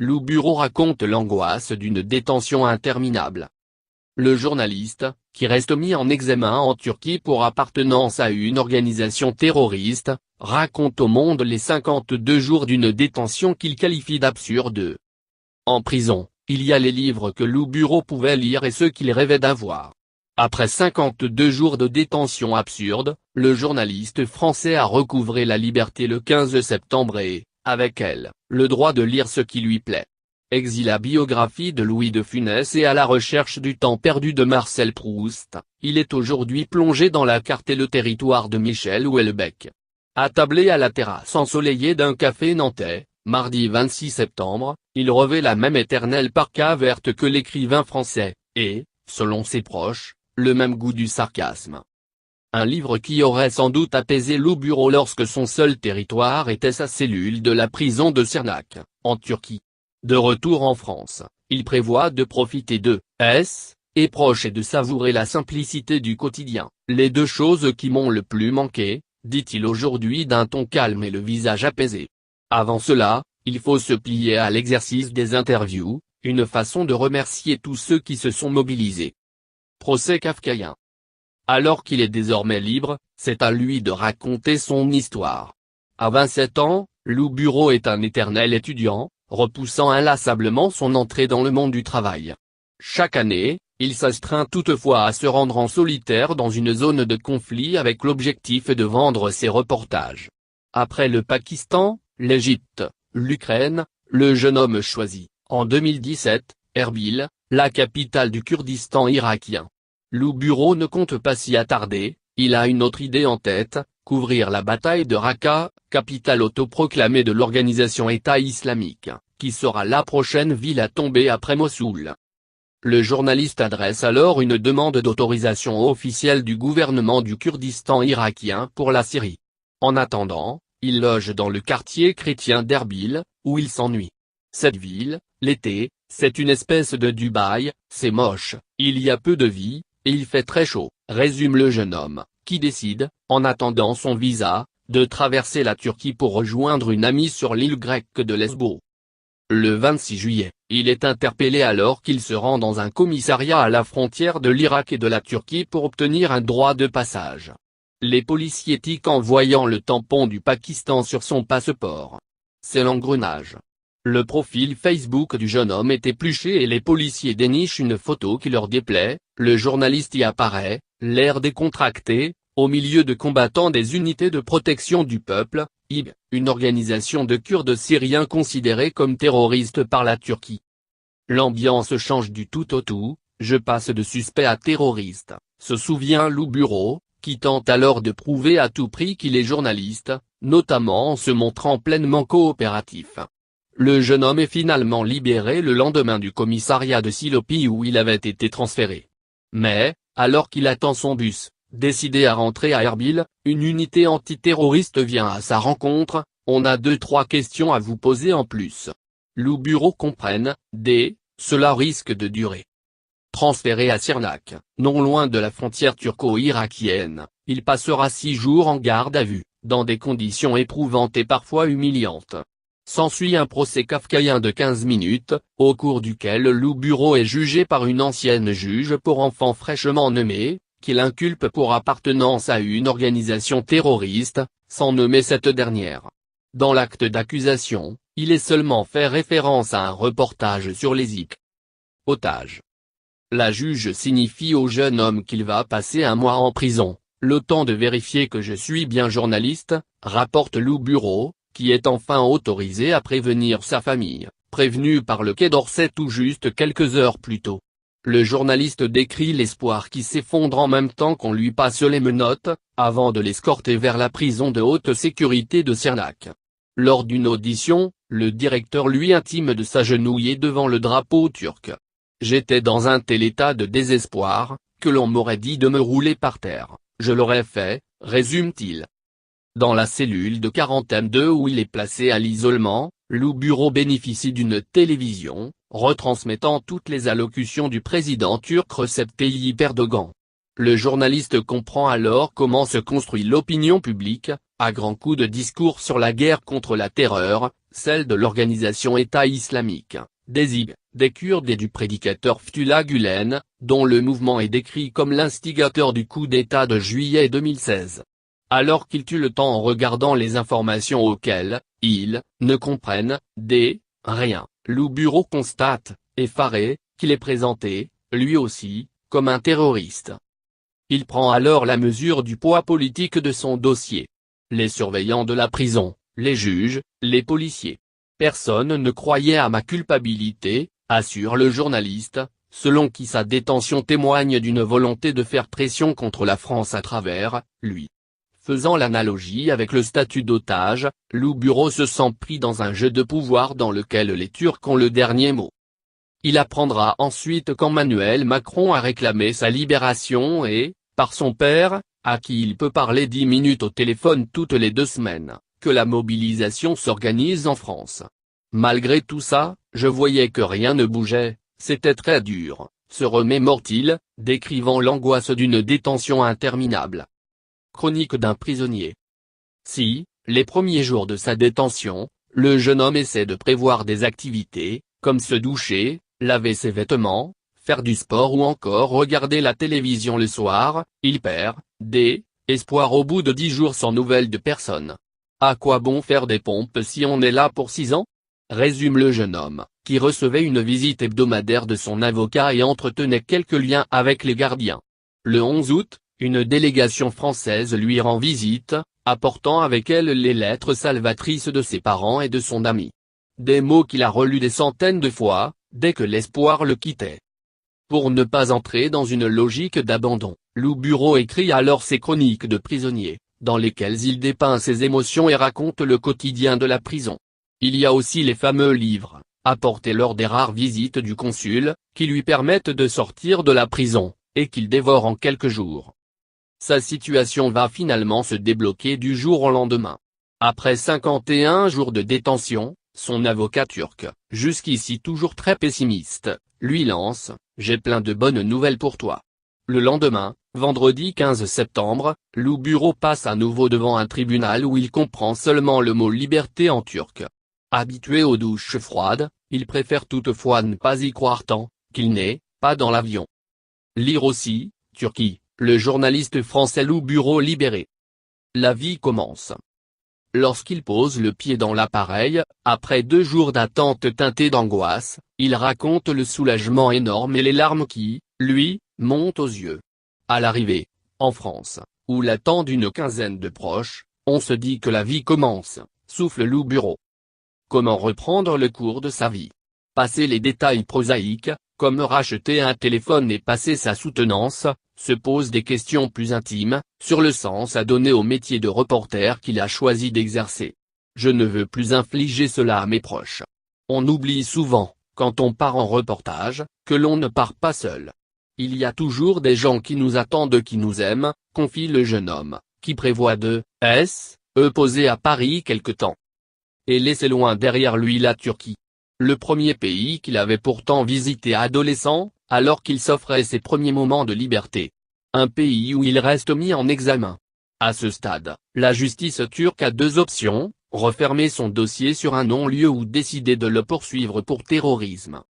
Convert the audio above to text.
Lou Bureau raconte l'angoisse d'une détention interminable. Le journaliste, qui reste mis en examen en Turquie pour appartenance à une organisation terroriste, raconte au Monde les 52 jours d'une détention qu'il qualifie d'absurde. En prison, il y a les livres que Lou Bureau pouvait lire et ceux qu'il rêvait d'avoir. Après 52 jours de détention absurde, le journaliste français a recouvré la liberté le 15 septembre et, avec elle, le droit de lire ce qui lui plaît. Exil, la biographie de Louis de Funès et à la recherche du temps perdu de Marcel Proust, il est aujourd'hui plongé dans la carte et le territoire de Michel Houellebecq. Attablé à la terrasse ensoleillée d'un café nantais, mardi 26 septembre, il revêt la même éternelle parka verte que l'écrivain français, et, selon ses proches, le même goût du sarcasme. Un livre qui aurait sans doute apaisé Lou Bureau lorsque son seul territoire était sa cellule de la prison de Şırnak, en Turquie. De retour en France, il prévoit de profiter de S et proches et de savourer la simplicité du quotidien, les deux choses qui m'ont le plus manqué, dit-il aujourd'hui d'un ton calme et le visage apaisé. Avant cela, il faut se plier à l'exercice des interviews, une façon de remercier tous ceux qui se sont mobilisés. Procès kafkaïen. Alors qu'il est désormais libre, c'est à lui de raconter son histoire. À 27 ans, Lou Bureau est un éternel étudiant, repoussant inlassablement son entrée dans le monde du travail. Chaque année, il s'astreint toutefois à se rendre en solitaire dans une zone de conflit avec l'objectif de vendre ses reportages. Après le Pakistan, l'Égypte, l'Ukraine, le jeune homme choisit, en 2017, Erbil, la capitale du Kurdistan irakien. Lou Bureau ne compte pas s'y attarder, il a une autre idée en tête, couvrir la bataille de Raqqa, capitale autoproclamée de l'organisation État islamique, qui sera la prochaine ville à tomber après Mossoul. Le journaliste adresse alors une demande d'autorisation officielle du gouvernement du Kurdistan irakien pour la Syrie. En attendant, il loge dans le quartier chrétien d'Erbil, où il s'ennuie. Cette ville, l'été, c'est une espèce de Dubaï, c'est moche, il y a peu de vie, et il fait très chaud, résume le jeune homme, qui décide, en attendant son visa, de traverser la Turquie pour rejoindre une amie sur l'île grecque de Lesbos. Le 26 juillet, il est interpellé alors qu'il se rend dans un commissariat à la frontière de l'Irak et de la Turquie pour obtenir un droit de passage. Les policiers tiquent en voyant le tampon du Pakistan sur son passeport. C'est l'engrenage. Le profil Facebook du jeune homme est épluché et les policiers dénichent une photo qui leur déplaît, le journaliste y apparaît, l'air décontracté, au milieu de combattants des unités de protection du peuple, IB, une organisation de Kurdes syriens considérés comme terroristes par la Turquie. L'ambiance change du tout au tout, je passe de suspect à terroriste, se souvient Lou Bureau, qui tente alors de prouver à tout prix qu'il est journaliste, notamment en se montrant pleinement coopératif. Le jeune homme est finalement libéré le lendemain du commissariat de Silopi où il avait été transféré. Mais, alors qu'il attend son bus, décidé à rentrer à Erbil, une unité antiterroriste vient à sa rencontre, on a 2-3 questions à vous poser en plus. Lou Bureau comprenne, cela risque de durer. Transféré à Şırnak, non loin de la frontière turco-irakienne, il passera 6 jours en garde à vue, dans des conditions éprouvantes et parfois humiliantes. S'ensuit un procès kafkaïen de 15 minutes, au cours duquel Lou Bureau est jugé par une ancienne juge pour enfants fraîchement nommée, qui l'inculpe pour appartenance à une organisation terroriste, sans nommer cette dernière. Dans l'acte d'accusation, il est seulement fait référence à un reportage sur les IK. Otage. La juge signifie au jeune homme qu'il va passer 1 mois en prison, le temps de vérifier que je suis bien journaliste, rapporte Lou Bureau, qui est enfin autorisé à prévenir sa famille, prévenu par le Quai d'Orsay tout juste quelques heures plus tôt. Le journaliste décrit l'espoir qui s'effondre en même temps qu'on lui passe les menottes, avant de l'escorter vers la prison de haute sécurité de Şırnak. Lors d'une audition, le directeur lui intime de s'agenouiller devant le drapeau turc. J'étais dans un tel état de désespoir, que l'on m'aurait dit de me rouler par terre, je l'aurais fait, résume-t-il. Dans la cellule de quarantaine 2 où il est placé à l'isolement, Lou Bureau bénéficie d'une télévision, retransmettant toutes les allocutions du président turc Recep Tayyip Erdogan. Le journaliste comprend alors comment se construit l'opinion publique, à grands coups de discours sur la guerre contre la terreur, celle de l'organisation État islamique, des IB, des Kurdes et du prédicateur Fethullah Gülen, dont le mouvement est décrit comme l'instigateur du coup d'État de juillet 2016. Alors qu'ils tuent le temps en regardant les informations auxquelles, ils, ne comprennent, rien, Lou Bureau constate, effaré, qu'il est présenté, lui aussi, comme un terroriste. Il prend alors la mesure du poids politique de son dossier. Les surveillants de la prison, les juges, les policiers. Personne ne croyait à ma culpabilité, assure le journaliste, selon qui sa détention témoigne d'une volonté de faire pression contre la France à travers, lui. Faisant l'analogie avec le statut d'otage, Lou Bureau se sent pris dans un jeu de pouvoir dans lequel les Turcs ont le dernier mot. Il apprendra ensuite qu'Emmanuel Macron a réclamé sa libération et, par son père, à qui il peut parler 10 minutes au téléphone toutes les 2 semaines, que la mobilisation s'organise en France. Malgré tout ça, je voyais que rien ne bougeait, c'était très dur, se remémore-t-il, décrivant l'angoisse d'une détention interminable. Chronique d'un prisonnier. Si, les premiers jours de sa détention, le jeune homme essaie de prévoir des activités, comme se doucher, laver ses vêtements, faire du sport ou encore regarder la télévision le soir, il perd, espoir au bout de 10 jours sans nouvelles de personne. À quoi bon faire des pompes si on est là pour 6 ans ? Résume le jeune homme, qui recevait une visite hebdomadaire de son avocat et entretenait quelques liens avec les gardiens. Le 11 août, une délégation française lui rend visite, apportant avec elle les lettres salvatrices de ses parents et de son ami. Des mots qu'il a relus des centaines de fois, dès que l'espoir le quittait. Pour ne pas entrer dans une logique d'abandon, Lou Bureau écrit alors ses chroniques de prisonnier, dans lesquelles il dépeint ses émotions et raconte le quotidien de la prison. Il y a aussi les fameux livres, apportés lors des rares visites du consul, qui lui permettent de sortir de la prison, et qu'il dévore en quelques jours. Sa situation va finalement se débloquer du jour au lendemain. Après 51 jours de détention, son avocat turc, jusqu'ici toujours très pessimiste, lui lance « J'ai plein de bonnes nouvelles pour toi ». Le lendemain, vendredi 15 septembre, Lou Bureau passe à nouveau devant un tribunal où il comprend seulement le mot liberté en turc. Habitué aux douches froides, il préfère toutefois ne pas y croire tant qu'il n'est pas dans l'avion. Lire aussi, Turquie, le journaliste français Lou Bureau libéré. La vie commence. Lorsqu'il pose le pied dans l'appareil, après 2 jours d'attente teintés d'angoisse, il raconte le soulagement énorme et les larmes qui, lui, montent aux yeux. À l'arrivée, en France, où l'attendent une quinzaine de proches, on se dit que la vie commence, souffle Lou Bureau. Comment reprendre le cours de sa vie? Passer les détails prosaïques, comme racheter un téléphone et passer sa soutenance, se pose des questions plus intimes, sur le sens à donner au métier de reporter qu'il a choisi d'exercer. Je ne veux plus infliger cela à mes proches. On oublie souvent, quand on part en reportage, que l'on ne part pas seul. Il y a toujours des gens qui nous attendent, qui nous aiment, confie le jeune homme, qui prévoit de poser à Paris quelque temps. Et laisser loin derrière lui la Turquie. Le premier pays qu'il avait pourtant visité adolescent, alors qu'il s'offrait ses premiers moments de liberté. Un pays où il reste mis en examen. À ce stade, la justice turque a 2 options, refermer son dossier sur un non-lieu ou décider de le poursuivre pour terrorisme.